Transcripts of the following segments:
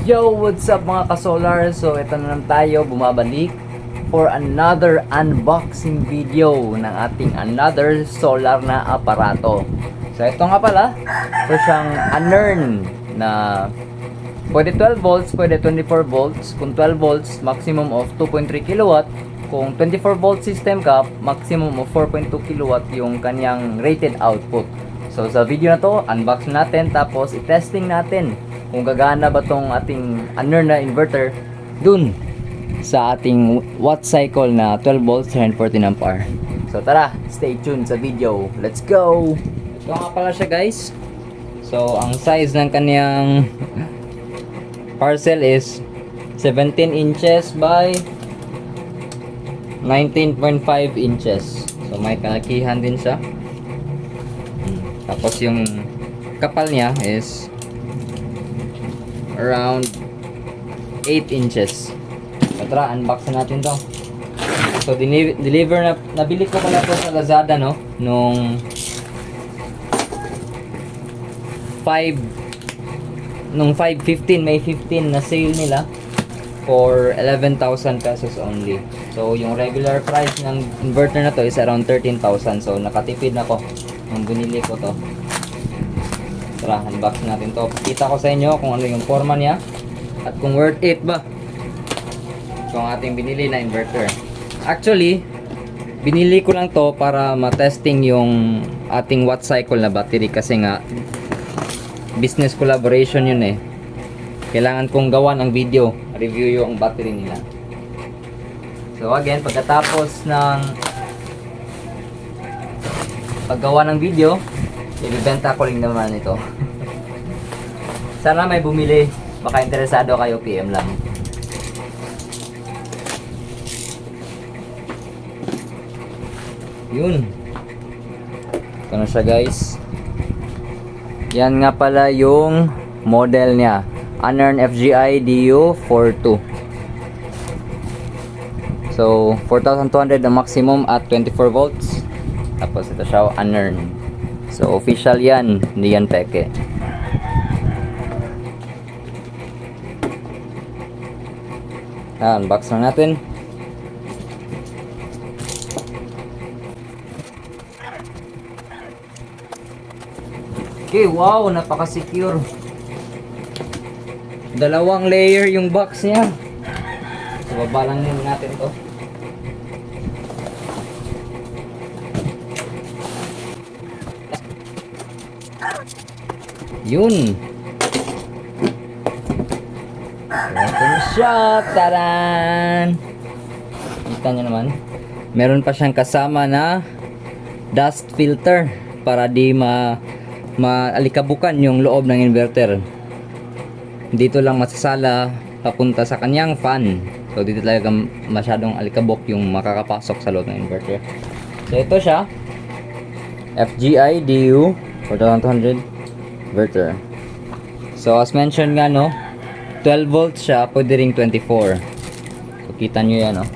Yo, what's up mga ka-solar? So, ito na naman tayo bumabalik for another unboxing video ng ating another solar na aparato. So, ito nga pala, ito siyang Anern na pwede 12 volts, pwede 24 volts. Kung 12 volts, maximum of 2.3 kilowatt. Kung 24 volt system ka, maximum of 4.2 kilowatt yung kanyang rated output. So, sa video na to, unbox natin tapos i-testing natin kung gagana ba tong ating Anern na inverter dun sa ating watt cycle na 12 volts 114 ampere. So tara, stay tuned sa video. Let's go! Ito nga pala siya guys. So ang size ng kaniyang parcel is 17 inches by 19.5 inches. So may kalakihan din siya. Tapos yung kapal niya is around 8 inches. So, tara, unbox na natin to. So, deliver na, nabili ko pala to sa Lazada, no? Nung 5:15, May 15 na sale nila for 11,000 pesos only. So, yung regular price ng inverter na to is around 13,000. So, nakatipid na ko nung binili ko to. Tara, unbox natin to. Kita ko sa inyo kung ano yung forma niya at kung worth it ba itong ating binili na inverter. Actually, binili ko lang to para matesting yung ating watt cycle na battery kasi nga business collaboration yun eh. Kailangan kong gawa ng video, review yung battery nila. So again, pagkatapos ng paggawa ng video, ibibenta ko rin naman ito. Sana may bumili. Baka interesado kayo, PM lang. Yun. Ito na siya guys. Yan nga pala yung model niya. Anern FGI DU42. So, 4,200 ang maximum at 24 volts. Tapos ito siya, Anern. So, official yan. Hindi yan peke. Unbox na natin. Okay, wow. Napaka-secure. Dalawang layer yung box niya. So, baba lang natin to. Yun. Ito na siya. Taran! Kita nyo naman. Meron pa siyang kasama na dust filter para di maalikabukan yung loob ng inverter. Dito lang masasala papunta sa kanyang fan. So dito talaga masyadong alikabok yung makakapasok sa loob ng inverter. So ito siya. FGI DU 4200 inverter. So as mentioned nga no, 12 volts siya, pwede ring 24. So kita nyo yan no,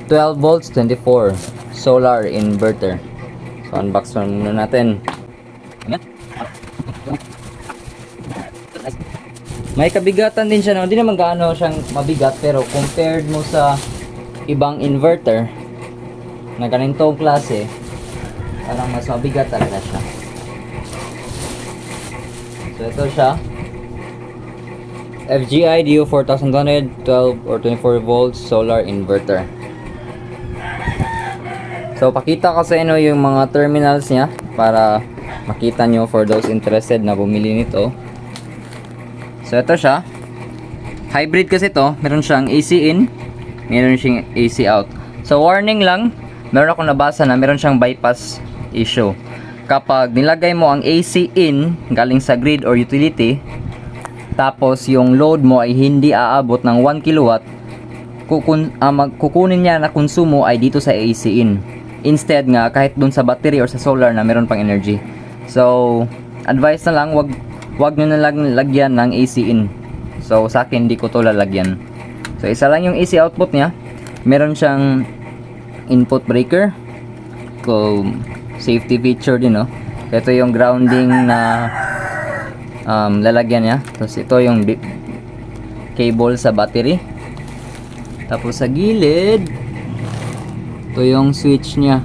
12 volts 24 solar inverter. So unbox muna natin. May kabigatan din siya no, hindi naman gaano siyang mabigat pero compared mo sa ibang inverter na ganitong klase, parang mas mabigat talaga siya. So ito siya, FGI DU 4200 12 or 24 volts solar inverter. So pakita ko sa inyo yung mga terminals niya para makita nyo for those interested na bumili nito. So ito siya, hybrid kasi to, meron siyang AC in, meron siyang AC out. So warning lang, meron akong nabasa na meron siyang bypass issue. Kapag nilagay mo ang AC in galing sa grid or utility, tapos yung load mo ay hindi aabot ng 1 kilowatt, kukunin niya na konsumo ay dito sa AC in. Instead nga, kahit dun sa battery or sa solar na meron pang energy. So, advice na lang, wag nyo na lagyan ng AC in. So, sa akin, hindi ko to lalagyan. So, isa lang yung AC output niya. Meron siyang input breaker. Safety feature din, no? Ito yung grounding na lalagyan niya. Tapos ito yung cable sa battery. Tapos sa gilid, ito yung switch niya,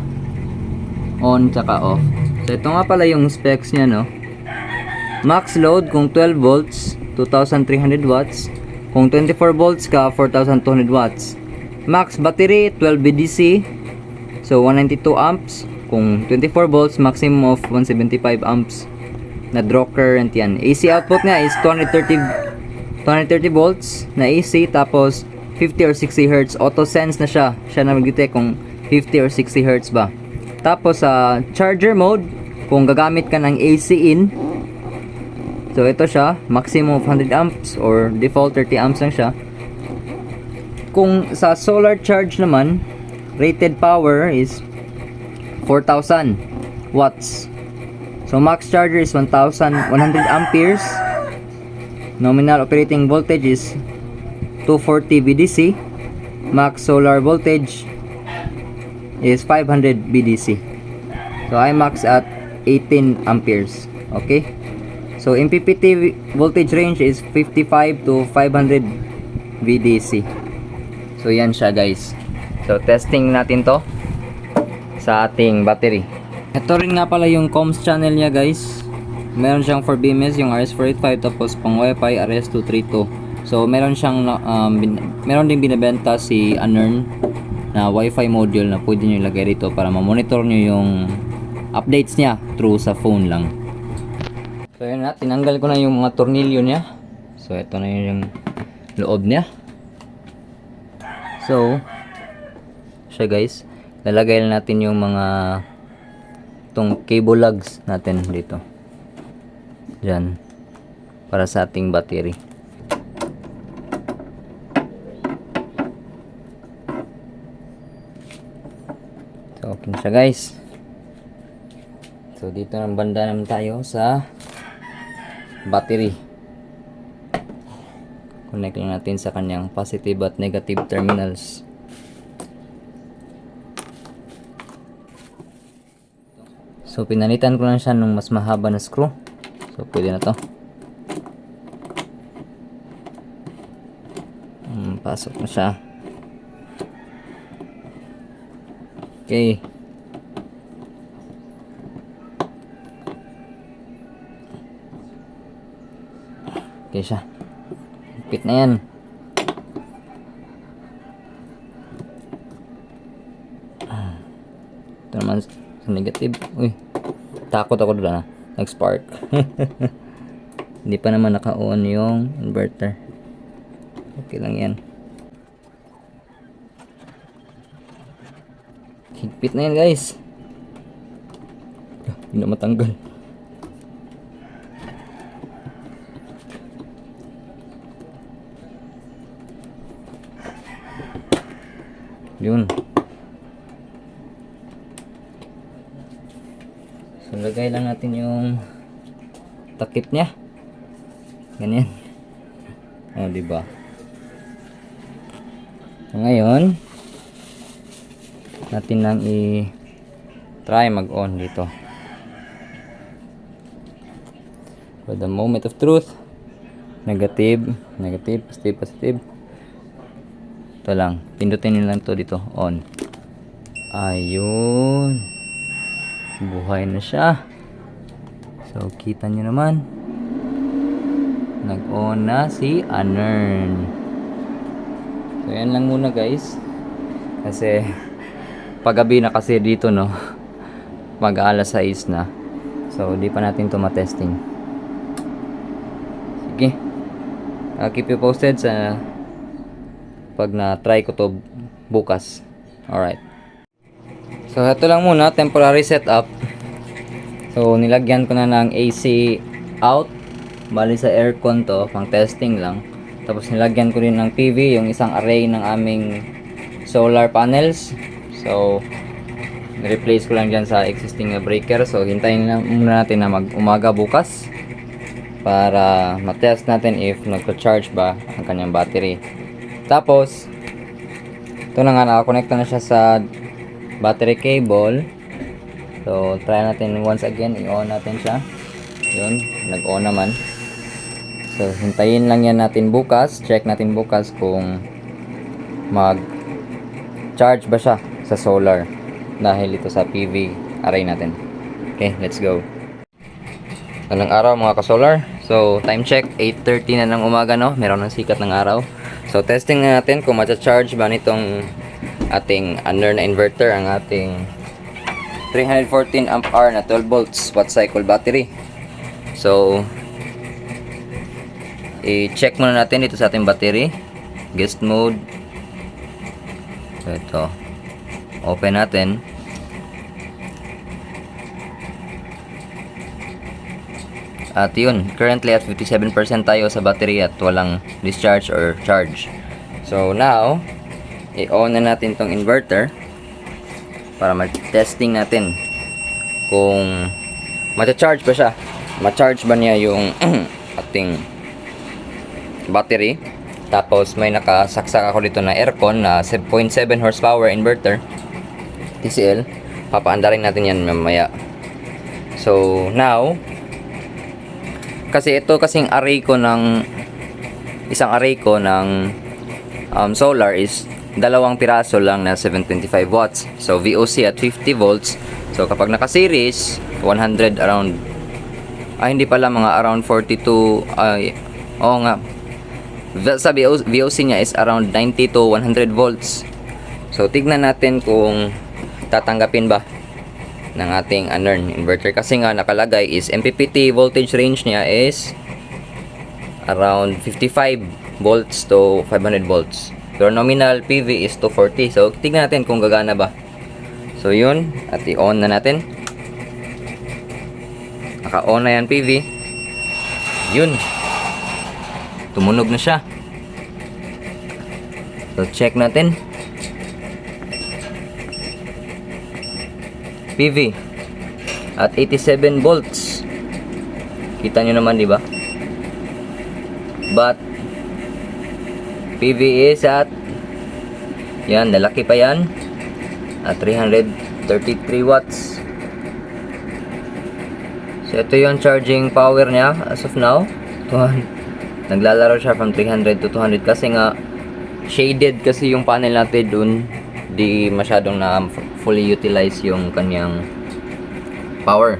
on tsaka off. So ito nga pala yung specs niya, no. Max load kung 12 volts 2300 watts, kung 24 volts ka 4200 watts. Max battery 12 VDC, so 192 amps. Kung 24 volts, maximum of 175 amps na draw current yan. AC output niya is 230 volts na AC, tapos 50 or 60 Hz. Auto sense na siya na mag-detect kung 50 or 60 Hz ba. Tapos sa charger mode, kung gagamit ka ng AC in, so ito siya, maximum of 100 amps or default 30 amps lang siya. Kung sa solar charge naman, rated power is 4,000 watts. So max charger is 1,100 amperes. Nominal operating voltage is 240 VDC. Max solar voltage is 500 VDC. So I max at 18 amperes. Okay? So MPPT voltage range is 55 to 500 VDC. So yan siya, guys. So testing natin to sa ating battery. Ito rin nga pala yung comms channel niya, guys. Meron siyang for BMS yung RS485, tapos pang Wi-Fi RS232. So meron siyang meron din binebenta si Anern na Wi-Fi module na pwede niyo ilagay dito para ma-monitor niyo yung updates niya through sa phone lang. So yun na, tinanggal ko na yung mga tornilyo niya. So ito na yung loob niya. So siya, guys, lalagay na natin yung mga itong cable lugs natin dito dyan para sa ating battery. So okay na siya, guys. So dito ng banda naman tayo sa battery. Connect lang natin sa kanyang positive at negative terminals. So pinalitan ko lang siya nung mas mahaba na screw. So pwede na to. Pasok na siya. Okay. Okay siya. Higpit na yan. Ito naman sa negative. Uy, takot ako doon na. Nag-spark. Hindi pa naman naka-on yung inverter. Okay lang yan. Higpit na yan, guys. Hindi na matanggal. Yun. So lagay lang natin yung takip niya. Ganyan. Oh, di ba? So, ngayon natin nang i-try mag-on dito. For the moment of truth, negative, negative, positive, positive. Ito lang, pindutin nyo lang to dito, on. Ayun, buhay na siya. So kita nyo naman, nag-on na si Anern. So yan lang muna, guys, kasi paggabi na kasi dito, no, mag alas 6 na. So di pa natin to matesting. Sige, I'll keep you posted sa pag na-try ko to bukas. Alright. So ito lang muna, temporary setup. So nilagyan ko na ng AC out. Bali sa aircon to, pang testing lang. Tapos nilagyan ko rin ng PV, yung isang array ng aming solar panels. So replace ko lang dyan sa existing na breaker. So hintayin lang muna natin na mag-umaga bukas para matest natin if nagko-charge ba ang kanyang battery. Tapos ito na nga, nakakonekta na siya sa battery cable. So try natin once again, i-on natin siya. Yun, nag-on naman. So, hintayin lang yan natin bukas. Check natin bukas kung mag-charge ba siya sa solar dahil ito sa PV array natin. Okay, let's go. Anong araw mga ka-solar? So, time check, 8:30 na ng umaga, no? Meron ng sikat ng araw. So, testing na natin kung ma-charge ba nitong ating under na inverter, ang ating 314 amp hour na 12 volts watt cycle battery. So, i-check muna natin dito sa ating battery. Guest mode. So, ito. Open natin. At yun, currently at 57% tayo sa battery at walang discharge or charge. So now, i-on na natin tong inverter para mag-testing natin kung ma-charge ba siya. Ma-charge ba niya yung ating battery. Tapos may nakasaksak ako dito na aircon na 7.7 horsepower inverter TCL. Papaandarin natin yan mamaya. So now, kasi ito kasing array ko ng isang array ko ng solar is dalawang piraso lang na 725 watts. So VOC at 50 volts. So kapag naka-series 100 around hindi pala mga around 42 oo nga. Sa VOC niya is around 90 to 100 volts. So tignan natin kung tatanggapin ba ng ating unearned inverter kasi nga nakalagay is MPPT voltage range niya is around 55 volts to 500 volts. Pero nominal PV is 240. So tignan natin kung gagana ba. So yun, at i-on na natin. Naka-on na yan PV. Yun. Tumunog na siya. So check natin. PV at 87 volts. Kita nyo naman, di ba? But PV is at yan, lalaki pa yan at 333 watts. So ito yung charging power niya as of now. Naglalaro siya from 300 to 200 kasi nga shaded kasi yung panel natin dun, di masyadong na fully utilize yung kanyang power.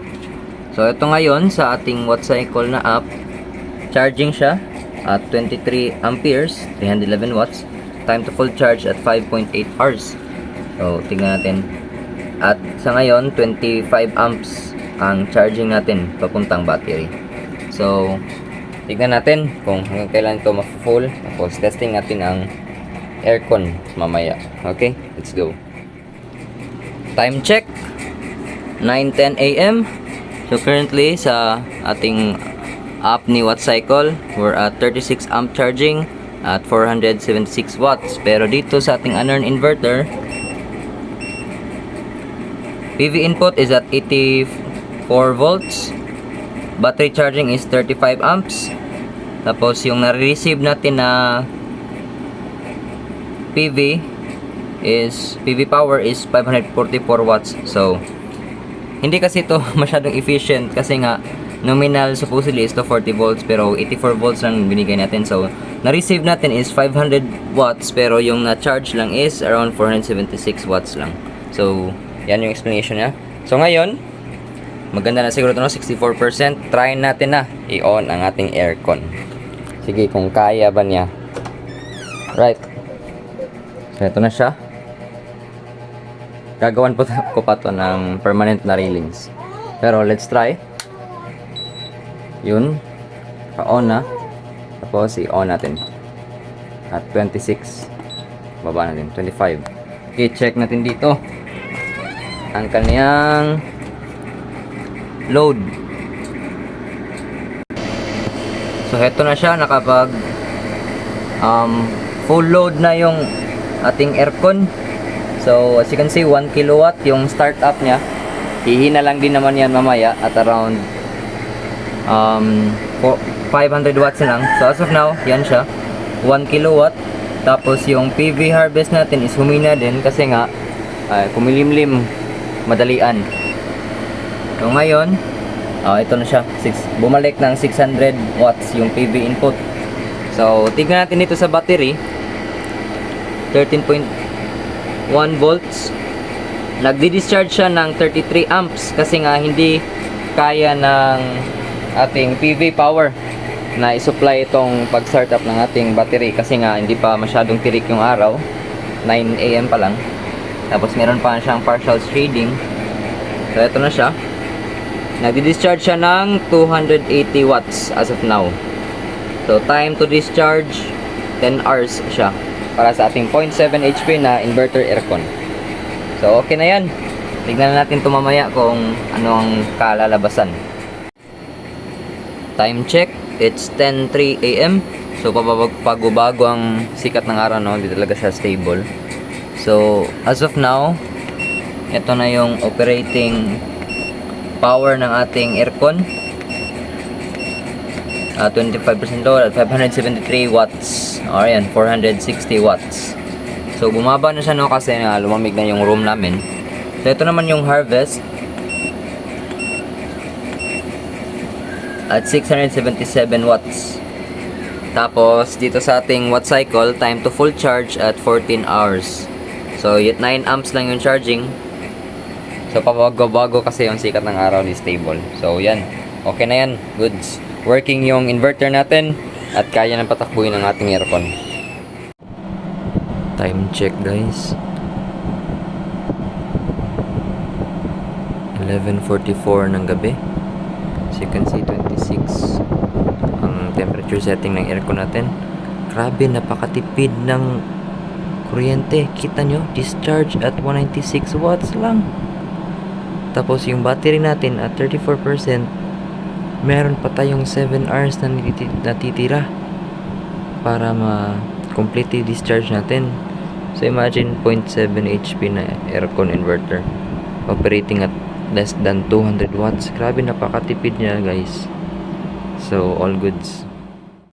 So ito ngayon sa ating watt cycle na app, charging siya at 23 amperes, 311 watts. Time to full charge at 5.8 hours. So tingnan natin. At sa ngayon 25 amps ang charging natin papuntang battery. So tingnan natin kung hanggang kailan ito ma-full. Tapos testing natin ang aircon mamaya. Okay, let's go. Time check 9:10 AM. So currently sa ating app ni watt cycle, we're at 36 amp charging at 476 watts. Pero dito sa ating unearned inverter, PV input is at 84 volts. Battery charging is 35 amps. Tapos yung na-receive natin na PV power is 544 watts. So hindi kasi ito masyadong efficient kasi nga nominal supposedly is to 40 volts pero 84 volts lang binigay natin. So na-receive natin is 500 watts pero yung na-charge lang is around 476 watts lang. So yan yung explanation niya. So ngayon maganda na siguro ito, no? 64%. Try natin na i-on ang ating aircon. Sige, kung kaya ba niya. Right. So ito na siya. Gagawan po ko pa to ng permanent na railings. Pero let's try. Yun. Pa-on na. Tapos i-on natin. At 26. Baba natin. 25. Okay, check natin dito. Ang kaniyang load. So heto na siya, nakapag full load na yung ating aircon. So as you can see 1 kilowatt yung start up niya. Hihina lang din naman yan mamaya at around 500 watts na lang. So as of now, yan siya 1 kilowatt. Tapos yung PV harvest natin is humina din kasi nga kumilimlim, madalian. So ngayon Ito na siya. Bumalik ng 600 watts yung PV input. So, tignan natin dito sa battery. 13.1 volts. Nagdi-discharge siya ng 33 amps kasi nga hindi kaya ng ating PV power na isupply itong pag-startup ng ating battery kasi nga hindi pa masyadong tirik yung araw. 9 AM pa lang. Tapos meron pa siyang partial shading. So, ito na siya. Nagdi-discharge siya ng 280 watts as of now. So, time to discharge, 10 hours siya. Para sa ating 0.7 HP na inverter aircon. So, okay na yan. Tignan natin ito mamaya kung ano ang kalalabasan. Time check. It's 10:03 AM. So, pagbabago ang sikat ng araw, no? Hindi talaga siya stable. So, as of now, ito na yung operating power ng ating aircon. 25% low at 573 watts. O yan, 460 watts. So, bumaba na siya, no? Kasi lumamig na yung room namin. So, ito naman yung harvest. At 677 watts. Tapos, dito sa ating watt cycle, time to full charge at 14 hours. So, 9 amps lang yung charging. So, pabago-bago kasi yung sikat ng araw ni stable. So, yan. Okay na yan. Goods. Working yung inverter natin at kaya nang patakbuhin ng ating aircon. Time check, guys. 11:44 ng gabi. As you can see, 26 ang temperature setting ng aircon natin. Grabe, napakatipid ng kuryente. Kita nyo, discharge at 196 watts lang. Tapos yung battery natin at 34%, meron pa tayong 7 hours na natitira para ma-complete yung discharge natin. So imagine 0.7 HP na aircon inverter operating at less than 200 watts. Grabe, napakatipid niya, guys. So all goods.